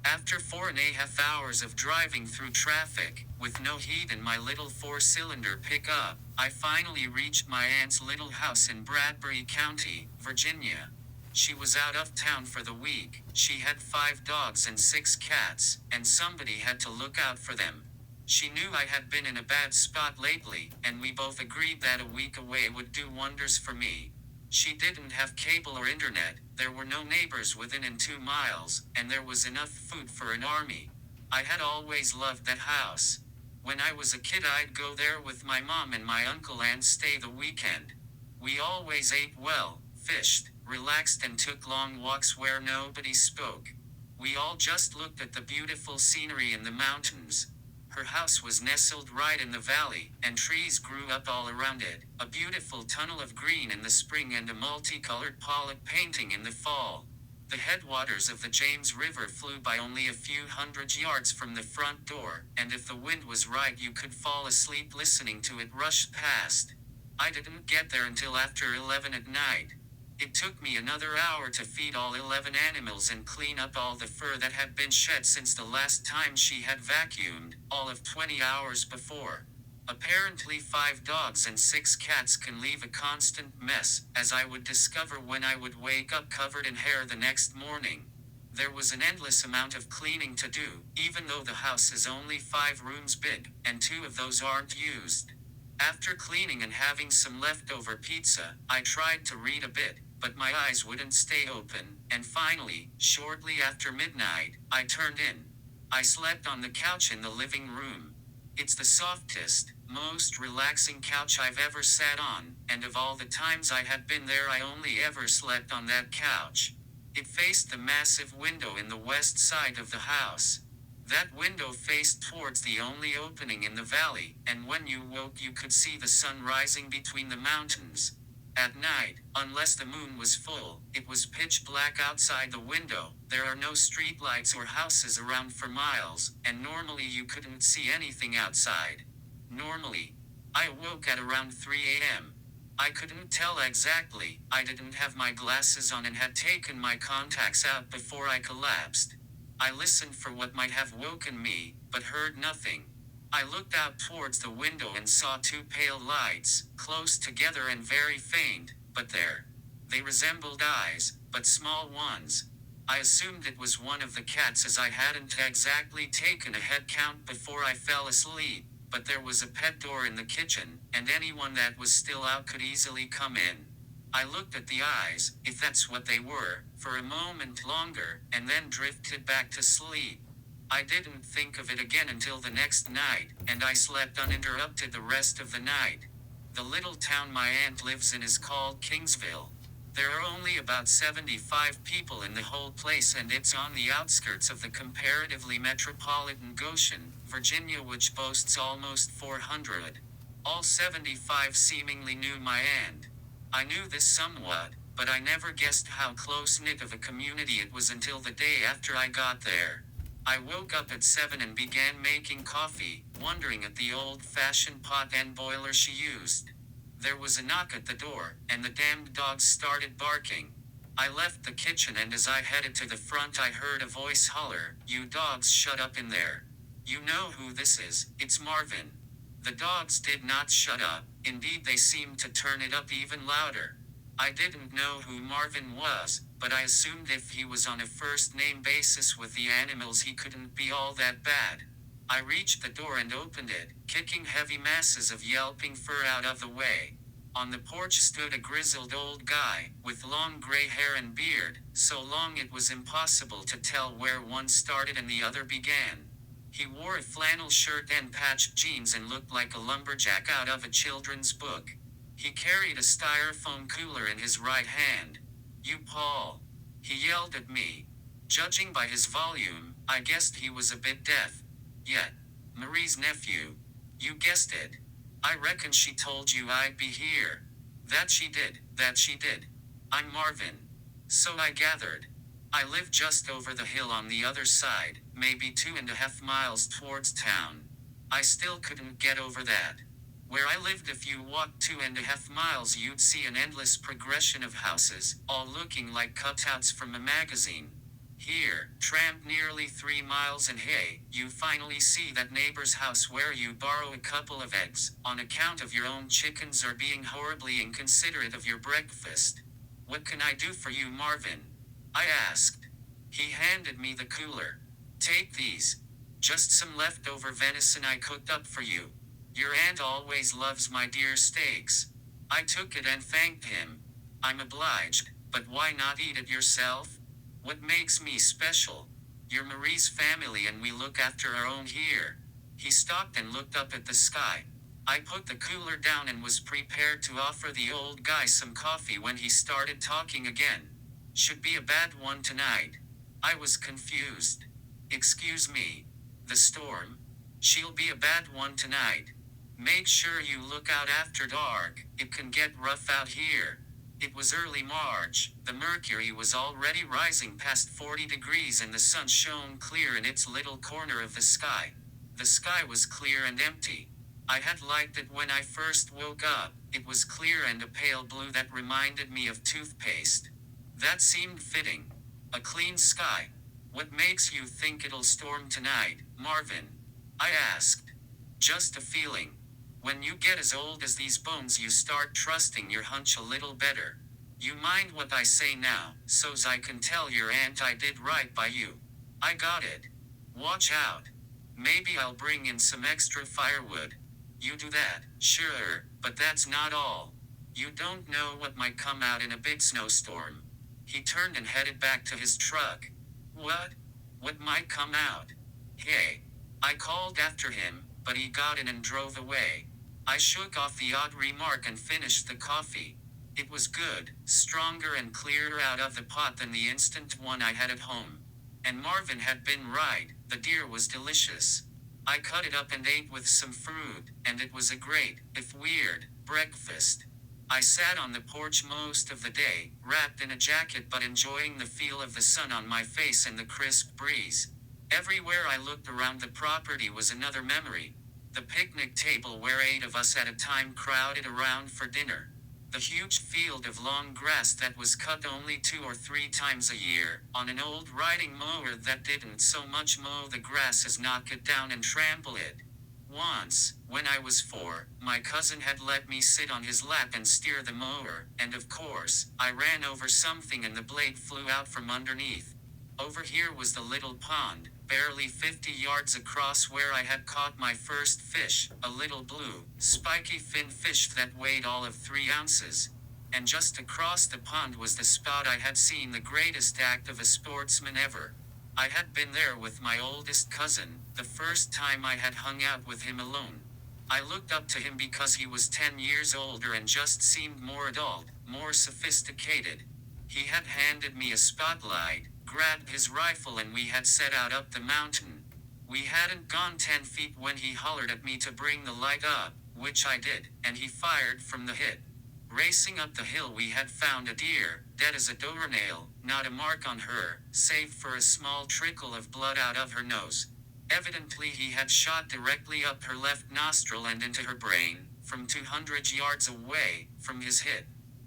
After 4.5 hours of driving through traffic, with no heat in my little four-cylinder pickup, I finally reached my aunt's little house in Bradbury County, Virginia. She was out of town for the week. She had 5 dogs and 6 cats, and somebody had to look out for them. She knew I had been in a bad spot lately, and we both agreed that a week away would do wonders for me. She didn't have cable or internet, there were no neighbors within 2 miles, and there was enough food for an army. I had always loved that house. When I was a kid I'd go there with my mom and my uncle and stay the weekend. We always ate well, fished, relaxed and took long walks where nobody spoke. We all just looked at the beautiful scenery in the mountains. Her house was nestled right in the valley, and trees grew up all around it, a beautiful tunnel of green in the spring and a multicolored Pollock painting in the fall. The headwaters of the James River flew by only a few hundred yards from the front door, and if the wind was right you could fall asleep listening to it rush past. I didn't get there until after 11 at night. It took me another hour to feed all 11 animals and clean up all the fur that had been shed since the last time she had vacuumed, all of 20 hours before. Apparently 5 dogs and 6 cats can leave a constant mess, as I would discover when I would wake up covered in hair the next morning. There was an endless amount of cleaning to do, even though the house is only 5 rooms big, and 2 of those aren't used. After cleaning and having some leftover pizza, I tried to read a bit, but my eyes wouldn't stay open, and finally, shortly after midnight, I turned in. I slept on the couch in the living room. It's the softest, most relaxing couch I've ever sat on, and of all the times I had been there I only ever slept on that couch. It faced the massive window in the west side of the house. That window faced towards the only opening in the valley, and when you woke you could see the sun rising between the mountains. At night, unless the moon was full, it was pitch black outside the window. There are no street lights or houses around for miles, and normally you couldn't see anything outside. Normally. I awoke at around 3 a.m. I couldn't tell exactly, I didn't have my glasses on and had taken my contacts out before I collapsed. I listened for what might have woken me, but heard nothing. I looked out towards the window and saw 2 pale lights, close together and very faint, but there. They resembled eyes, but small ones. I assumed it was one of the cats as I hadn't exactly taken a head count before I fell asleep, but there was a pet door in the kitchen, and anyone that was still out could easily come in. I looked at the eyes, if that's what they were, for a moment longer, and then drifted back to sleep. I didn't think of it again until the next night, and I slept uninterrupted the rest of the night. The little town my aunt lives in is called Kingsville. There are only about 75 people in the whole place and it's on the outskirts of the comparatively metropolitan Goshen, Virginia, which boasts almost 400. All 75 seemingly knew my aunt. I knew this somewhat, but I never guessed how close-knit of a community it was until the day after I got there. I woke up at 7 and began making coffee, wondering at the old-fashioned pot and boiler she used. There was a knock at the door, and the damned dogs started barking. I left the kitchen and as I headed to the front I heard a voice holler, "You dogs shut up in there. You know who this is, it's Marvin." The dogs did not shut up, indeed they seemed to turn it up even louder. I didn't know who Marvin was, but I assumed if he was on a first-name basis with the animals he couldn't be all that bad. I reached the door and opened it, kicking heavy masses of yelping fur out of the way. On the porch stood a grizzled old guy, with long gray hair and beard, so long it was impossible to tell where one started and the other began. He wore a flannel shirt and patched jeans and looked like a lumberjack out of a children's book. He carried a styrofoam cooler in his right hand. "You Paul," he yelled at me. Judging by his volume, I guessed he was a bit deaf. "Yeah, Marie's nephew. You guessed it. I reckon she told you I'd be here." That she did. "I'm Marvin." So I gathered. I live just over the hill on the other side, maybe 2.5 miles towards town. I still couldn't get over that. Where I lived, if you walked 2.5 miles you'd see an endless progression of houses, all looking like cutouts from a magazine. Here, tramp nearly 3 miles and hey, you finally see that neighbor's house where you borrow a couple of eggs, on account of your own chickens or being horribly inconsiderate of your breakfast. What can I do for you, Marvin? I asked. He handed me the cooler. Take these. Just some leftover venison I cooked up for you. Your aunt always loves my dear steaks. I took it and thanked him. I'm obliged, but why not eat it yourself? What makes me special? You're Marie's family and we look after our own here. He stopped and looked up at the sky. I put the cooler down and was prepared to offer the old guy some coffee when he started talking again. Should be a bad one tonight. I was confused. Excuse me. The storm? She'll be a bad one tonight. Make sure you look out after dark, it can get rough out here. It was early March, the mercury was already rising past 40 degrees and the sun shone clear in its little corner of the sky. The sky was clear and empty. I had liked it when I first woke up, it was clear and a pale blue that reminded me of toothpaste. That seemed fitting. A clean sky. What makes you think it'll storm tonight, Marvin? I asked. Just a feeling. When you get as old as these bones you start trusting your hunch a little better. You mind what I say now, so's I can tell your aunt I did right by you. I got it. Watch out. Maybe I'll bring in some extra firewood. You do that, sure, but that's not all. You don't know what might come out in a big snowstorm. He turned and headed back to his truck. What? What might come out? Hey. I called after him, but he got in and drove away. I shook off the odd remark and finished the coffee. It was good, stronger and clearer out of the pot than the instant one I had at home. And Marvin had been right, the deer was delicious. I cut it up and ate with some fruit, and it was a great, if weird, breakfast. I sat on the porch most of the day, wrapped in a jacket but enjoying the feel of the sun on my face and the crisp breeze. Everywhere I looked around the property was another memory. The picnic table where 8 of us at a time crowded around for dinner. The huge field of long grass that was cut only 2 or 3 times a year, on an old riding mower that didn't so much mow the grass as knock it down and trample it. Once, when I was 4, my cousin had let me sit on his lap and steer the mower, and of course, I ran over something and the blade flew out from underneath. Over here was the little pond, barely 50 yards across where I had caught my first fish, a little blue, spiky fin fish that weighed all of 3 ounces. And just across the pond was the spot I had seen the greatest act of a sportsman ever. I had been there with my oldest cousin, the first time I had hung out with him alone. I looked up to him because he was 10 years older and just seemed more adult, more sophisticated. He had handed me a spotlight, grabbed his rifle and we had set out up the mountain. We hadn't gone 10 feet when he hollered at me to bring the light up, which I did, and he fired from the hip. Racing up the hill we had found a deer, dead as a doornail, not a mark on her, save for a small trickle of blood out of her nose. Evidently he had shot directly up her left nostril and into her brain, from 200 yards away, from his hip.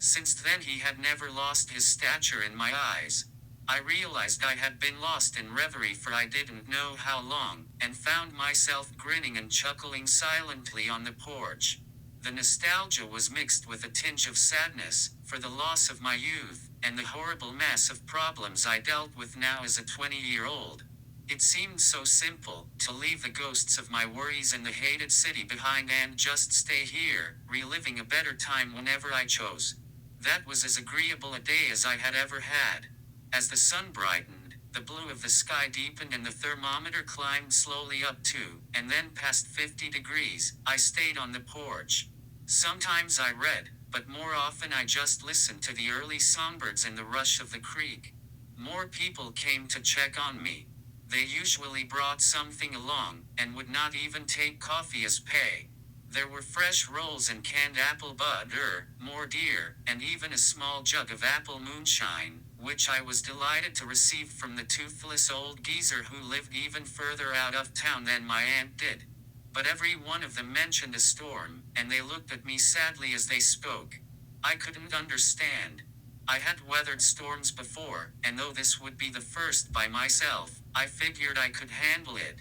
Since then he had never lost his stature in my eyes. I realized I had been lost in reverie for I didn't know how long, and found myself grinning and chuckling silently on the porch. The nostalgia was mixed with a tinge of sadness, for the loss of my youth, and the horrible mess of problems I dealt with now as a 20-year-old. It seemed so simple, to leave the ghosts of my worries and the hated city behind and just stay here, reliving a better time whenever I chose. That was as agreeable a day as I had ever had. As the sun brightened, the blue of the sky deepened and the thermometer climbed slowly up to, and then past 50 degrees, I stayed on the porch. Sometimes I read, but more often I just listened to the early songbirds and the rush of the creek. More people came to check on me. They usually brought something along, and would not even take coffee as pay. There were fresh rolls and canned apple butter, more deer, and even a small jug of apple moonshine, which I was delighted to receive from the toothless old geezer who lived even further out of town than my aunt did. But every one of them mentioned a storm, and they looked at me sadly as they spoke. I couldn't understand. I had weathered storms before, and though this would be the first by myself, I figured I could handle it.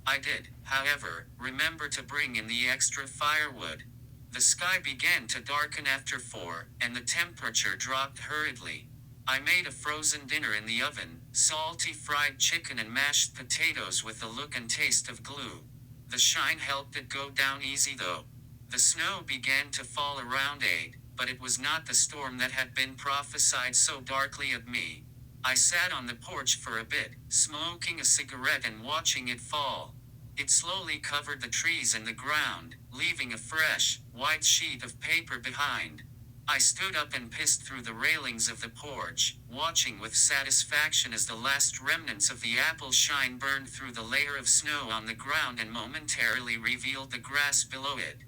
I did, however, remember to bring in the extra firewood. The sky began to darken after 4, and the temperature dropped hurriedly. I made a frozen dinner in the oven, salty fried chicken and mashed potatoes with the look and taste of glue. The shine helped it go down easy though. The snow began to fall around 8, but it was not the storm that had been prophesied so darkly of me. I sat on the porch for a bit, smoking a cigarette and watching it fall. It slowly covered the trees and the ground, leaving a fresh, white sheet of paper behind. I stood up and pissed through the railings of the porch, watching with satisfaction as the last remnants of the apple shine burned through the layer of snow on the ground and momentarily revealed the grass below it.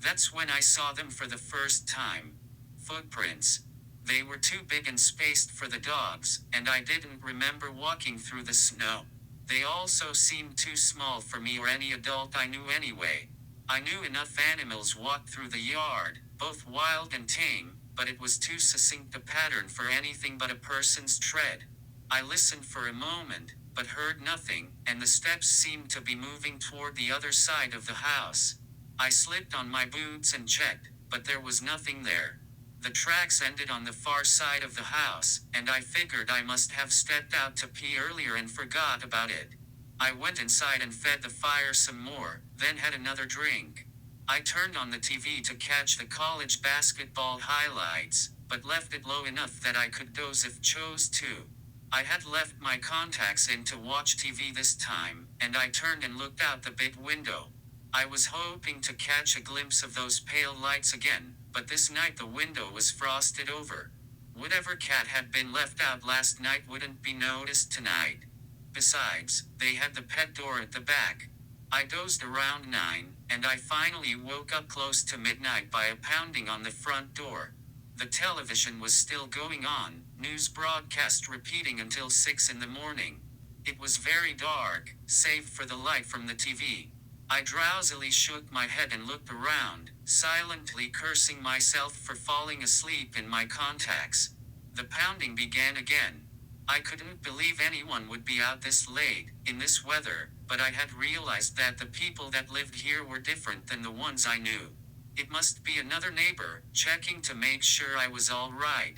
That's when I saw them for the first time. Footprints. They were too big and spaced for the dogs, and I didn't remember walking through the snow. They also seemed too small for me or any adult I knew anyway. I knew enough animals walked through the yard, both wild and tame, but it was too succinct a pattern for anything but a person's tread. I listened for a moment, but heard nothing, and the steps seemed to be moving toward the other side of the house. I slipped on my boots and checked, but there was nothing there. The tracks ended on the far side of the house, and I figured I must have stepped out to pee earlier and forgot about it. I went inside and fed the fire some more, then had another drink. I turned on the TV to catch the college basketball highlights, but left it low enough that I could doze if chose to. I had left my contacts in to watch TV this time, and I turned and looked out the big window. I was hoping to catch a glimpse of those pale lights again, but this night the window was frosted over. Whatever cat had been left out last night wouldn't be noticed tonight. Besides, they had the pet door at the back. I dozed around 9, and I finally woke up close to midnight by a pounding on the front door. The television was still going on, news broadcast repeating until 6 in the morning. It was very dark, save for the light from the TV. I drowsily shook my head and looked around, silently cursing myself for falling asleep in my contacts. The pounding began again. I couldn't believe anyone would be out this late, in this weather, but I had realized that the people that lived here were different than the ones I knew. It must be another neighbor, checking to make sure I was all right.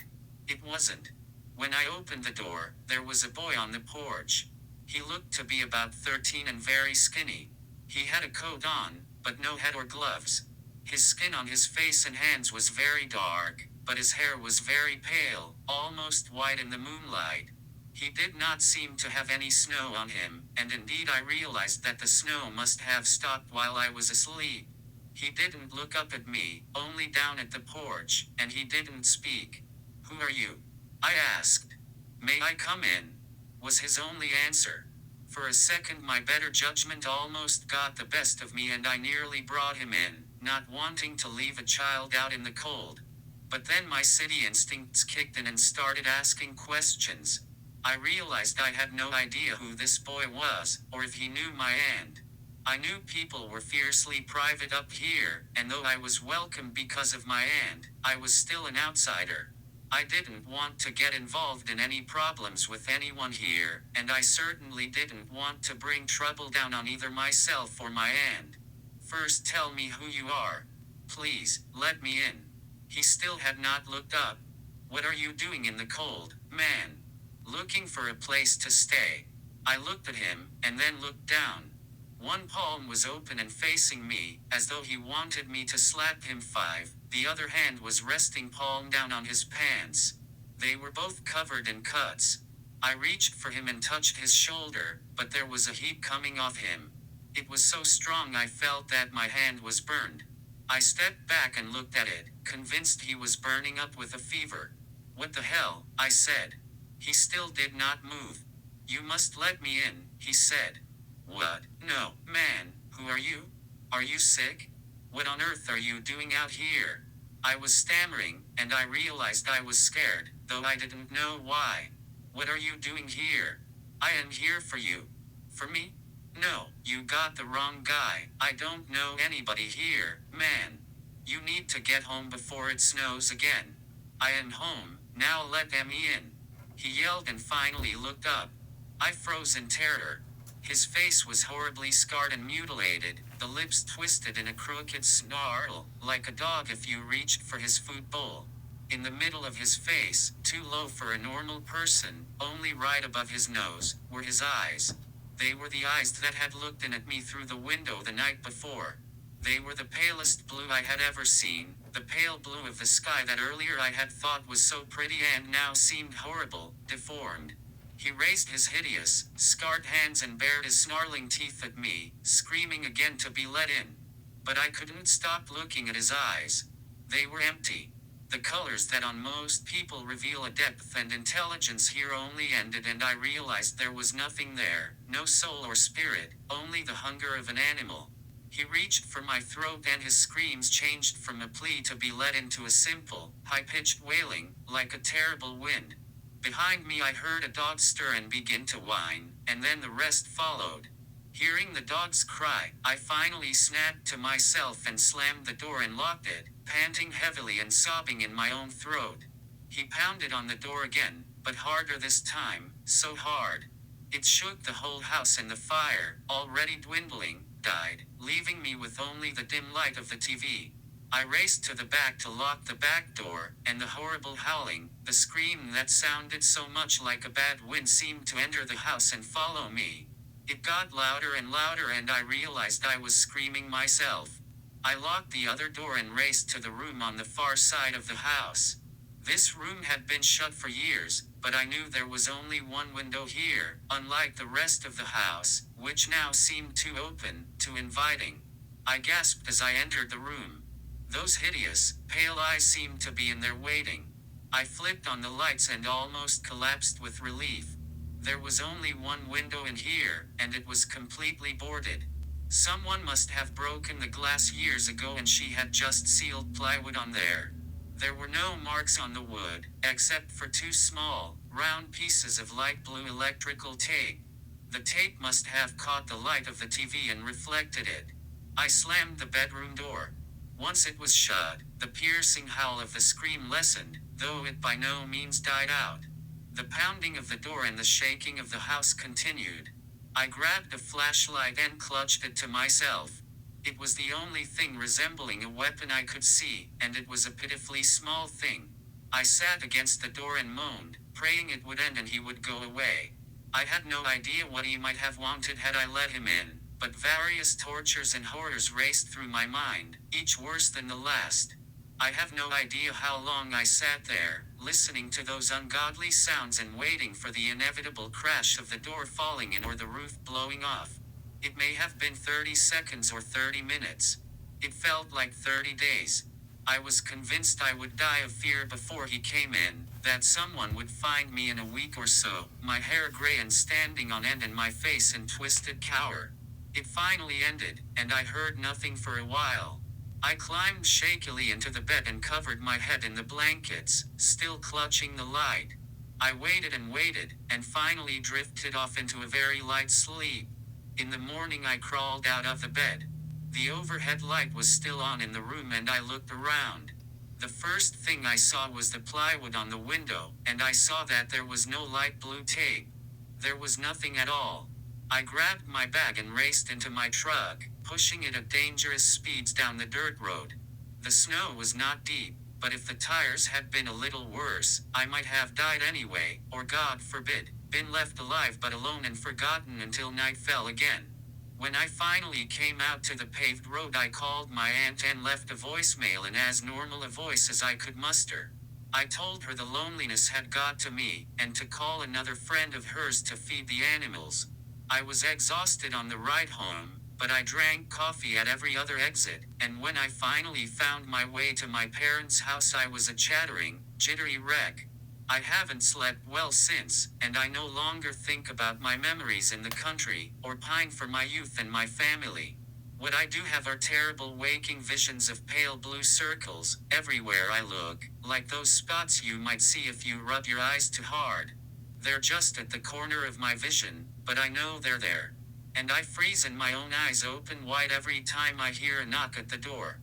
It wasn't. When I opened the door, there was a boy on the porch. He looked to be about 13 and very skinny. He had a coat on, but no hat or gloves. His skin on his face and hands was very dark, but his hair was very pale, almost white in the moonlight. He did not seem to have any snow on him, and indeed I realized that the snow must have stopped while I was asleep. He didn't look up at me, only down at the porch, and he didn't speak. "Who are you?" I asked. "May I come in?" was his only answer. For a second my better judgment almost got the best of me and I nearly brought him in, not wanting to leave a child out in the cold. But then my city instincts kicked in and started asking questions. I realized I had no idea who this boy was, or if he knew my aunt. I knew people were fiercely private up here, and though I was welcome because of my aunt, I was still an outsider. I didn't want to get involved in any problems with anyone here, and I certainly didn't want to bring trouble down on either myself or my aunt. "First tell me who you are. Please, let me in." He still had not looked up. "What are you doing in the cold, man?" "Looking for a place to stay." I looked at him, and then looked down. One palm was open and facing me, as though he wanted me to slap him 5. The other hand was resting palm down on his pants. They were both covered in cuts. I reached for him and touched his shoulder, but there was a heat coming off him. It was so strong I felt that my hand was burned. I stepped back and looked at it, convinced he was burning up with a fever. "What the hell?" I said. He still did not move. "You must let me in," he said. "What? No, man, who are you? Are you sick? What on earth are you doing out here?" I was stammering, and I realized I was scared, though I didn't know why. "What are you doing here?" "I am here for you." "For me?" "No, you got the wrong guy. I don't know anybody here, man. You need to get home before it snows again." "I am home, Now let them in. He yelled and finally looked up. I froze in terror. His face was horribly scarred and mutilated, the lips twisted in a crooked snarl, like a dog if you reached for his food bowl. In the middle of his face, too low for a normal person, only right above his nose, were his eyes. They were the eyes that had looked in at me through the window the night before. They were the palest blue I had ever seen, the pale blue of the sky that earlier I had thought was so pretty and now seemed horrible, deformed. He raised his hideous, scarred hands and bared his snarling teeth at me, screaming again to be let in. But I couldn't stop looking at his eyes. They were empty. The colors that on most people reveal a depth and intelligence here only ended, and I realized there was nothing there, no soul or spirit, only the hunger of an animal. He reached for my throat and his screams changed from a plea to be let into a simple, high-pitched wailing, like a terrible wind. Behind me I heard a dog stir and begin to whine, and then the rest followed. Hearing the dog's cry, I finally snapped to myself and slammed the door and locked it, panting heavily and sobbing in my own throat. He pounded on the door again, but harder this time, so hard. It shook the whole house, and the fire, already dwindling, died, leaving me with only the dim light of the TV. I raced to the back to lock the back door, and the horrible howling, the scream that sounded so much like a bad wind seemed to enter the house and follow me. It got louder and louder and I realized I was screaming myself. I locked the other door and raced to the room on the far side of the house. This room had been shut for years, but I knew there was only one window here, unlike the rest of the house, which now seemed too open, too inviting. I gasped as I entered the room. Those hideous, pale eyes seemed to be in there waiting. I flipped on the lights and almost collapsed with relief. There was only one window in here, and it was completely boarded. Someone must have broken the glass years ago and she had just sealed plywood on there. There were no marks on the wood, except for two small, round pieces of light blue electrical tape. The tape must have caught the light of the TV and reflected it. I slammed the bedroom door. Once it was shut, the piercing howl of the scream lessened, though it by no means died out. The pounding of the door and the shaking of the house continued. I grabbed a flashlight and clutched it to myself. It was the only thing resembling a weapon I could see, and it was a pitifully small thing. I sat against the door and moaned, praying it would end and he would go away. I had no idea what he might have wanted had I let him in, but various tortures and horrors raced through my mind, each worse than the last. I have no idea how long I sat there, listening to those ungodly sounds and waiting for the inevitable crash of the door falling in or the roof blowing off. It may have been 30 seconds or 30 minutes. It felt like 30 days. I was convinced I would die of fear before he came in, that someone would find me in a week or so, my hair gray and standing on end and my face in twisted cower. It finally ended, and I heard nothing for a while. I climbed shakily into the bed and covered my head in the blankets, still clutching the light. I waited and finally drifted off into a very light sleep. In the morning I crawled out of the bed. The overhead light was still on in the room and I looked around. The first thing I saw was the plywood on the window, and I saw that there was no light blue tape. There was nothing at all. I grabbed my bag and raced into my truck, pushing it at dangerous speeds down the dirt road. The snow was not deep, but if the tires had been a little worse, I might have died anyway, or God forbid, been left alive but alone and forgotten until night fell again. When I finally came out to the paved road I called my aunt and left a voicemail in as normal a voice as I could muster. I told her the loneliness had got to me, and to call another friend of hers to feed the animals. I was exhausted on the ride home, but I drank coffee at every other exit, and when I finally found my way to my parents' house I was a chattering, jittery wreck. I haven't slept well since, and I no longer think about my memories in the country, or pine for my youth and my family. What I do have are terrible waking visions of pale blue circles, everywhere I look, like those spots you might see if you rub your eyes too hard. They're just at the corner of my vision, but I know they're there. And I freeze and my own eyes open wide every time I hear a knock at the door.